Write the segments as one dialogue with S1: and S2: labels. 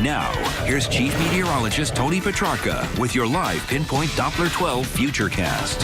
S1: Now, here's Chief Meteorologist Tony Petrarca with your live Pinpoint Doppler 12 Futurecast.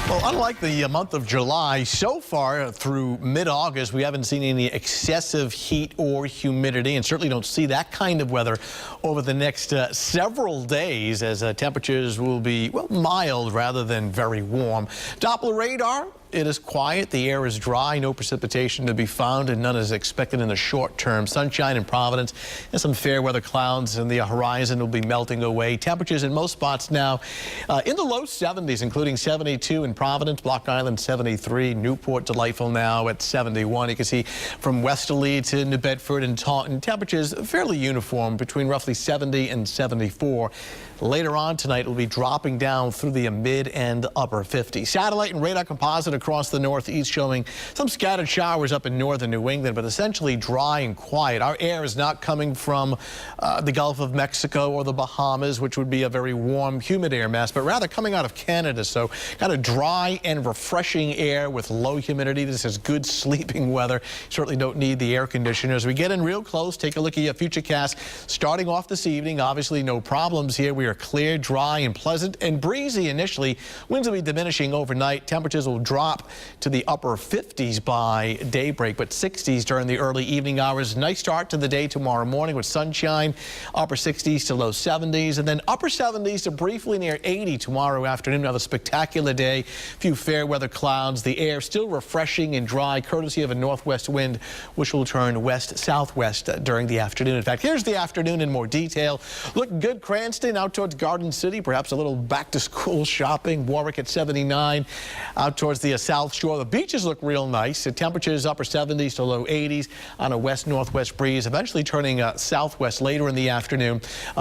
S2: Well, unlike the month of July, so far through mid-August, we haven't seen any excessive heat or humidity, and certainly don't see that kind of weather over the next several days, as temperatures will be, well, mild rather than very warm. Doppler radar. It is quiet, the air is dry, no precipitation to be found, and none is expected in the short term. Sunshine in Providence and some fair weather clouds in the horizon will be melting away. Temperatures in most spots now in the low 70s, including 72 in Providence, Block Island 73, Newport delightful now at 71. You can see from Westerly to New Bedford and Taunton, temperatures fairly uniform between roughly 70 and 74. Later on tonight, it will be dropping down through the mid and upper 50s. Satellite and radar composite across the northeast showing some scattered showers up in northern New England, but essentially dry and quiet. Our air is not coming from the Gulf of Mexico or the Bahamas, which would be a very warm, humid air mass, but rather coming out of Canada. So kind of dry and refreshing air with low humidity. This is good sleeping weather. Certainly don't need the air conditioners. We get in real close. Take a look at your Futurecast starting off this evening. Obviously no problems here. We are clear, dry, and pleasant, and breezy initially. Winds will be diminishing overnight. Temperatures will drop to the upper 50s by daybreak, but 60s during the early evening hours. Nice start to the day tomorrow morning with sunshine, upper 60s to low 70s, and then upper 70s to briefly near 80 tomorrow afternoon. Another spectacular day. Few fair weather clouds. The air still refreshing and dry, courtesy of a northwest wind, which will turn west-southwest during the afternoon. In fact, here's the afternoon in more detail. Looking good, Cranston out towards Garden City, perhaps a little back-to-school shopping. Warwick at 79, out towards the South Shore. The beaches look real nice. The temperatures upper 70s to low 80s on a west-northwest breeze, eventually turning southwest later in the afternoon.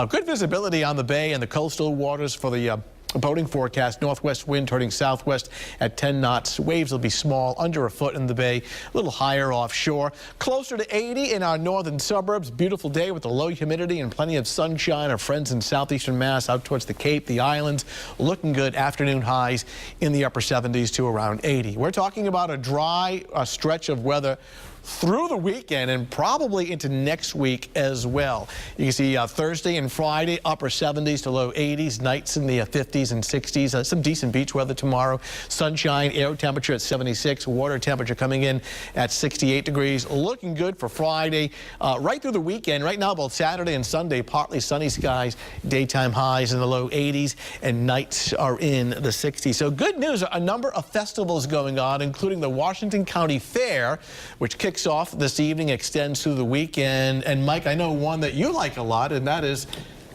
S2: Good visibility on the bay and the coastal waters for the boating forecast. Northwest wind turning southwest at 10 knots. Waves will be small, under a foot in the bay, a little higher offshore. Closer to 80 in our northern suburbs. Beautiful day with the low humidity and plenty of sunshine. Our friends in southeastern Mass out towards the Cape, the islands, looking good. Afternoon highs in the upper 70s to around 80. We're talking about a dry stretch of weather through the weekend and probably into next week as well. You can see Thursday and Friday, upper 70s to low 80s, nights in the 50s and 60s. Some decent beach weather tomorrow. Sunshine, air temperature at 76, water temperature coming in at 68 degrees. Looking good for Friday, right through the weekend. Right now, both Saturday and Sunday, partly sunny skies, daytime highs in the low 80s, and nights are in the 60s. So good news, a number of festivals going on, including the Washington County Fair, which kicks off this evening, extends through the weekend. And Mike, I know one that you like a lot, and that is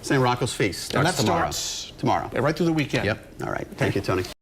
S3: St. Rocco's Feast. Starts tomorrow.
S2: Right through the weekend.
S3: Yep. All right. Thank you, Tony.